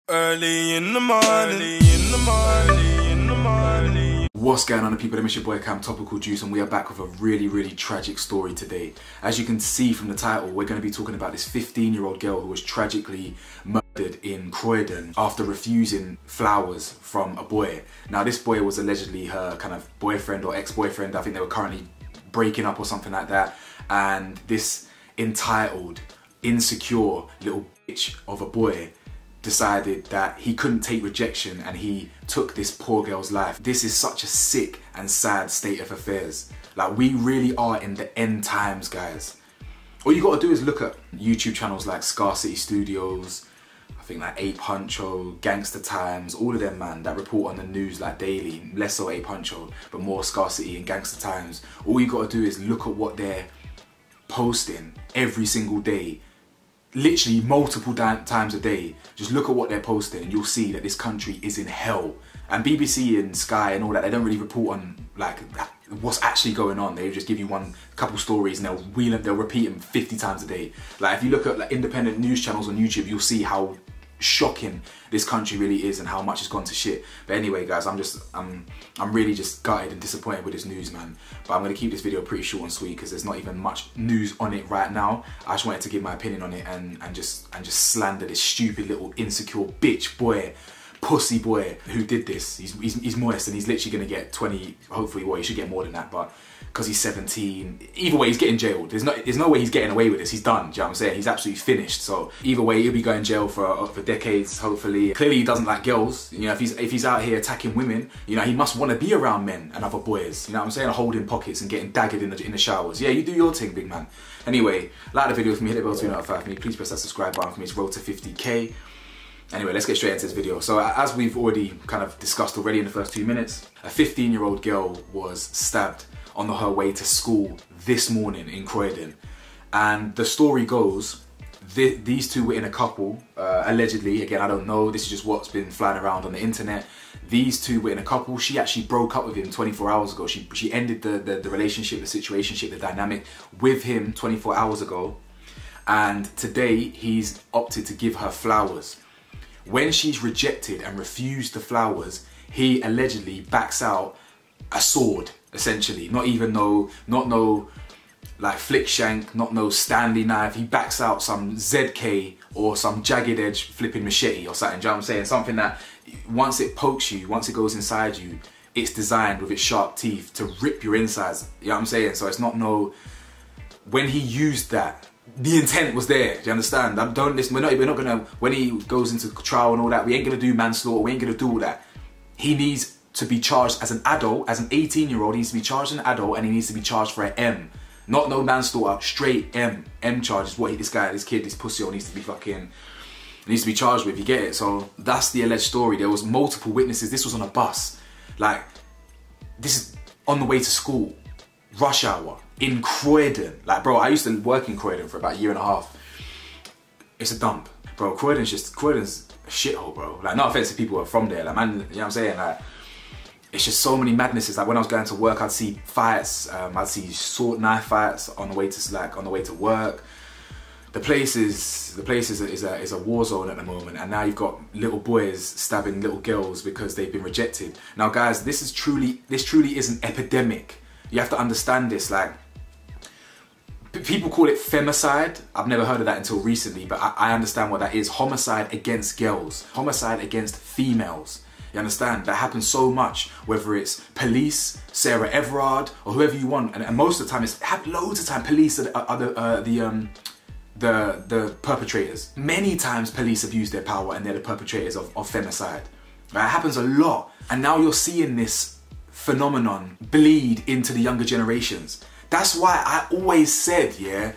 Early in the morning, What's going on, people? It's your boy Cam, Topical Juice, and we are back with a really tragic story today. As you can see from the title, we're going to be talking about this 15-year-old girl who was tragically murdered in Croydon after refusing flowers from a boy. Now, this boy was allegedly her kind of boyfriend or ex-boyfriend. I think they were currently breaking up or something like that. And this entitled, insecure little bitch of a boy decided that he couldn't take rejection and he took this poor girl's life. This is such a sick and sad state of affairs. Like, we really are in the end times, guys. All you gotta do is look at YouTube channels like Scarcity Studios, I think like Ape Huncho, Gangster Times, all of them, man, that report on the news like daily. Less so Ape Huncho, but more Scarcity and Gangster Times. All you gotta do is look at what they're posting every single day, literally multiple times a day. Just look at what they're posting and you'll see that this country is in hell. And BBC and Sky and all that, they don't really report on like what's actually going on. They just give you couple stories and they'll repeat them 50 times a day. Like, if you look at like independent news channels on YouTube, you'll see how shocking this country really is and how much it's gone to shit. But anyway, guys, I'm really just gutted and disappointed with this news, man. But I'm gonna keep this video pretty short and sweet because there's not even much news on it right now. I just wanted to give my opinion on it and just slander this stupid little insecure bitch boy, pussy boy who did this. He's moist and he's literally gonna get 20, hopefully, well, he should get more than that, but because he's 17, either way he's getting jailed. There's no way he's getting away with this. He's done, do you know what I'm saying? He's absolutely finished. So either way, he'll be going to jail for decades, hopefully. Clearly he doesn't like girls. You know, if he's out here attacking women, you know, he must want to be around men and other boys. You know what I'm saying? Holding pockets and getting daggered in the showers. Yeah, you do your thing, big man. Anyway, like the video for me, hit the bell to be notified for me. Please press that subscribe button for me. It's road to 50k. Anyway, let's get straight into this video. So as we've already kind of discussed already in the first 2 minutes, a 15-year-old girl was stabbed on her way to school this morning in Croydon. And the story goes, these two were in a couple, allegedly. Again, I don't know, this is just what's been flying around on the internet. These two were in a couple. She actually broke up with him 24 hours ago. She ended the relationship, the situationship, the dynamic with him 24 hours ago. And today he's opted to give her flowers. When she's rejected and refused the flowers, he allegedly backs out a sword, essentially. Not no like flick shank, not no Stanley knife. He backs out some ZK or some jagged edge flipping machete or something. Do you know what I'm saying? Something that once it pokes you, once it goes inside you, it's designed with its sharp teeth to rip your insides. You know what I'm saying? So it's not no. When he used that, the intent was there. Do you understand? Don't listen. We're not gonna. When he goes into trial and all that, we ain't gonna do manslaughter. We ain't gonna do all that. He needs to be charged as an adult, as an 18-year-old. He needs to be charged as an adult, and he needs to be charged for an M. Not no manslaughter, straight M. M charge is what this kid, this pussy needs to be charged with. You get it? So that's the alleged story. There was multiple witnesses. This was on a bus. Like, this is on the way to school, rush hour in Croydon. Like, bro, I used to work in Croydon for about a year and a half. It's a dump, bro. Croydon's a shithole, bro. Like, no offense to people who are from there, like, man, you know what I'm saying? Like, it's just so many madnesses. Like, when I was going to work, I'd see fights. I'd see sword knife fights on the way to work. The place is a war zone at the moment, and now you've got little boys stabbing little girls because they've been rejected. Now, guys, this truly is an epidemic. You have to understand this. Like, people call it femicide. I've never heard of that until recently, but I understand what that is. Homicide against girls, homicide against females. You understand? That happens so much, whether it's police, Sarah Everard, or whoever you want. And most of the time, loads of time, police are the perpetrators. Many times, police abuse their power and they're the perpetrators of femicide. It happens a lot. And now you're seeing this phenomenon bleed into the younger generations. That's why I always said, yeah,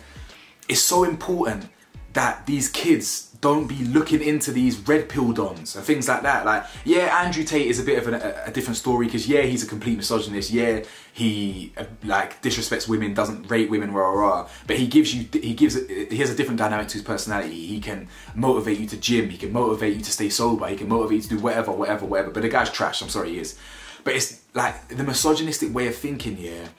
it's so important that these kids don't be looking into these red pill dons and things like that. Like, yeah, Andrew Tate is a bit of a different story because, yeah, he's a complete misogynist. Yeah, he like disrespects women, doesn't rate women, rah rah. But he has a different dynamic to his personality. He can motivate you to gym. He can motivate you to stay sober. He can motivate you to do whatever. But the guy's trash. I'm sorry, he is. But it's like the misogynistic way of thinking, yeah,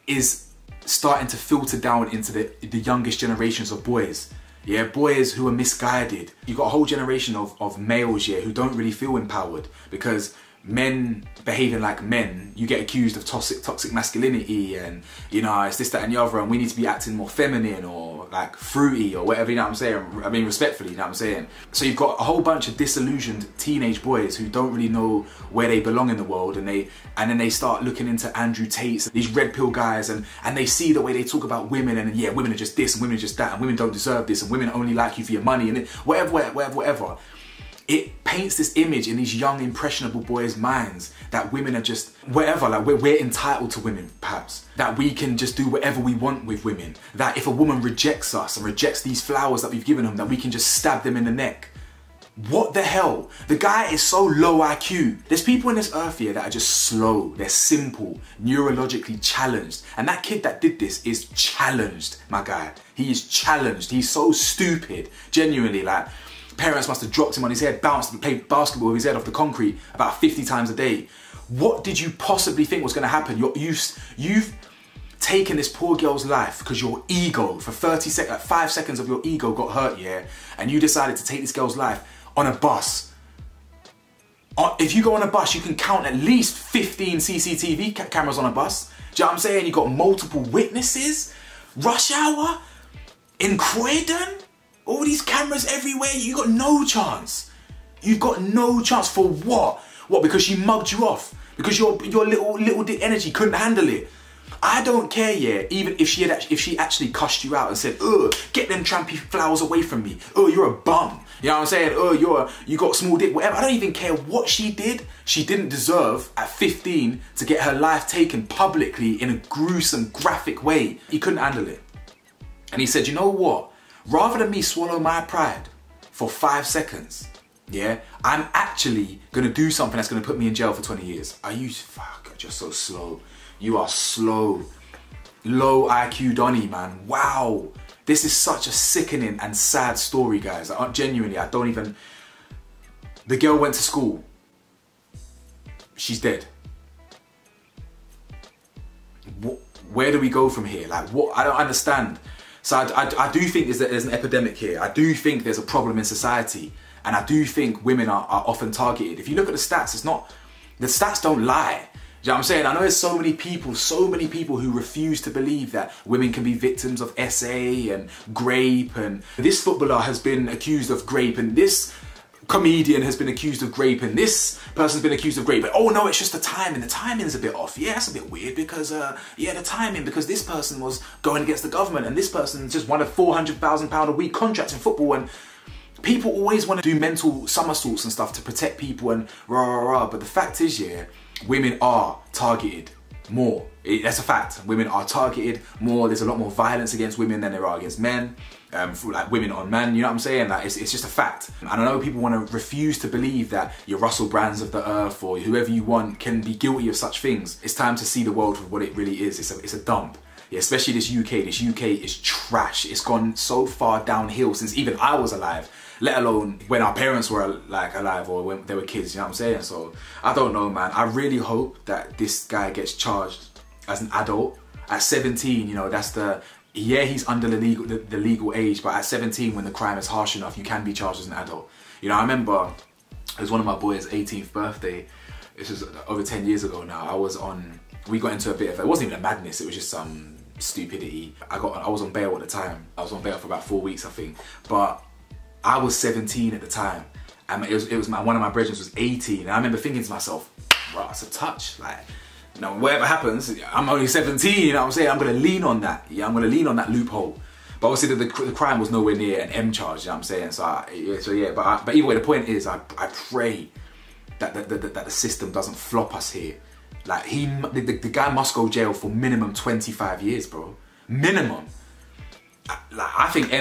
is starting to filter down into the youngest generations of boys. Yeah, boys who are misguided. You've got a whole generation of males, yeah, who don't really feel empowered because men behaving like men, you get accused of toxic masculinity and, you know, it's this, that and the other, and we need to be acting more feminine or like fruity or whatever, you know what I'm saying? I mean, respectfully, you know what I'm saying? So you've got a whole bunch of disillusioned teenage boys who don't really know where they belong in the world, and then they start looking into Andrew Tate's, these red pill guys, and they see the way they talk about women, and yeah, women are just this and women are just that, and women don't deserve this, and women only like you for your money, and whatever. It paints this image in these young, impressionable boys' minds that women are just whatever, like we're entitled to women, perhaps. That we can just do whatever we want with women. That if a woman rejects us and rejects these flowers that we've given them, that we can just stab them in the neck. What the hell? The guy is so low IQ. There's people in this earth here that are just slow. They're simple, neurologically challenged. And that kid that did this is challenged, my guy. He is challenged. He's so stupid. Genuinely, like, parents must have dropped him on his head, bounced and played basketball with his head off the concrete about 50 times a day. What did you possibly think was going to happen? You've taken this poor girl's life because your ego, for 5 seconds of your ego got hurt, yeah? And you decided to take this girl's life on a bus. If you go on a bus, you can count at least 15 CCTV cameras on a bus. Do you know what I'm saying? You got multiple witnesses. Rush hour in Croydon. All these cameras everywhere, you got no chance. You've got no chance for what? What, because she mugged you off? Because your little dick energy couldn't handle it? I don't care, yeah, even if she actually cussed you out and said, ugh, get them trampy flowers away from me. Oh, you're a bum. You know what I'm saying? Oh, you got small dick, whatever. I don't even care what she did. She didn't deserve, at 15, to get her life taken publicly in a gruesome, graphic way. He couldn't handle it. And he said, you know what? Rather than me swallow my pride for 5 seconds, yeah, I'm actually gonna do something that's gonna put me in jail for 20 years. Are you, fuck, you're just so slow. You are slow. Low IQ Donny, man. Wow. This is such a sickening and sad story, guys. Genuinely, I don't even... The girl went to school. She's dead. Where do we go from here? Like, what? I don't understand. So I do think there's an epidemic here. I do think there's a problem in society. And I do think women are often targeted. If you look at the stats, the stats don't lie. Do you know what I'm saying? I know there's so many people who refuse to believe that women can be victims of SA and grape, and this footballer has been accused of grape, and this comedian has been accused of grape, and this person's been accused of grape, but oh no, it's just the timing. The timing's a bit off. Yeah, it's a bit weird because, yeah, the timing, because this person was going against the government and this person just won a £400,000 a week contract in football, and people always want to do mental somersaults and stuff to protect people and rah, rah, rah. But the fact is, yeah, women are targeted more. That's a fact. Women are targeted more. There's a lot more violence against women than there are against men. Like women on men, you know what I'm saying? Like it's just a fact. And I know people want to refuse to believe that your Russell Brands of the earth or whoever you want can be guilty of such things. It's time to see the world for what it really is. It's a dump. Yeah, especially this UK. This UK is trash. It's gone so far downhill since even I was alive, let alone when our parents were like alive or when they were kids, you know what I'm saying? So I don't know, man. I really hope that this guy gets charged as an adult. At 17, you know, yeah, he's under the legal age, but at 17, when the crime is harsh enough, you can be charged as an adult. You know, I remember it was one of my boys' 18th birthday. This was over 10 years ago now. We got into a bit of, it wasn't even a madness, it was just some stupidity. I was on bail at the time. I was on bail for about 4 weeks, I think. But I was 17 at the time, and one of my brethren was 18, and I remember thinking to myself, bro, it's a touch, like, you know, whatever happens, I'm only 17, you know what I'm saying? I'm gonna lean on that, yeah, I'm gonna lean on that loophole. But obviously the crime was nowhere near an M charge, you know what I'm saying? So yeah, but either way, the point is, I pray that the system doesn't flop us here. Like, the guy must go jail for minimum 25 years, bro. Minimum. Like, I think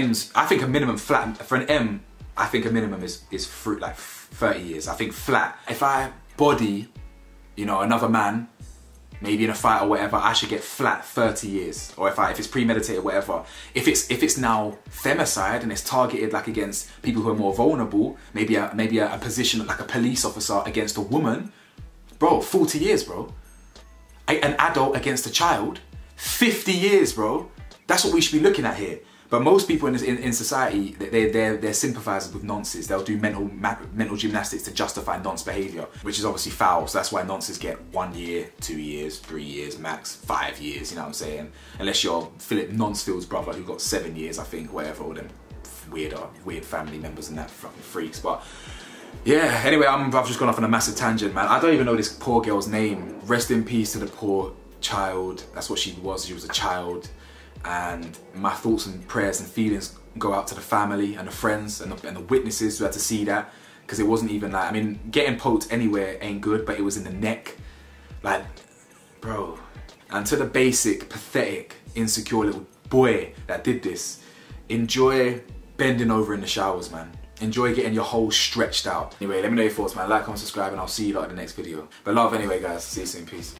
a minimum flat, for an M, I think a minimum is like 30 years. I think flat. If I body, you know, another man, maybe in a fight or whatever, I should get flat 30 years. Or if it's premeditated, whatever. If it's now femicide and it's targeted like against people who are more vulnerable, maybe a position like a police officer against a woman, bro, 40 years, bro. An adult against a child, 50 years, bro. That's what we should be looking at here. But most people in society, they're sympathisers with nonces. They'll do mental gymnastics to justify nonce behaviour, which is obviously foul. So that's why nonces get 1 year, 2 years, 3 years, max 5 years, you know what I'm saying? Unless you're Philip Nonsfield's brother, who got 7 years, I think, whatever, all them weird family members and that fucking freaks. But yeah, anyway, I've just gone off on a massive tangent, man. I don't even know this poor girl's name. Rest in peace to the poor child. That's what she was a child. And my thoughts and prayers and feelings go out to the family and the friends and the witnesses who had to see that, because it wasn't even like, I mean, getting poked anywhere ain't good, but it was in the neck. Like, bro. And to the basic, pathetic, insecure little boy that did this, enjoy bending over in the showers, man. Enjoy getting your hole stretched out. Anyway, let me know your thoughts, man. Like, comment, subscribe, and I'll see you lot in the next video. But love anyway, guys. See you soon. Peace.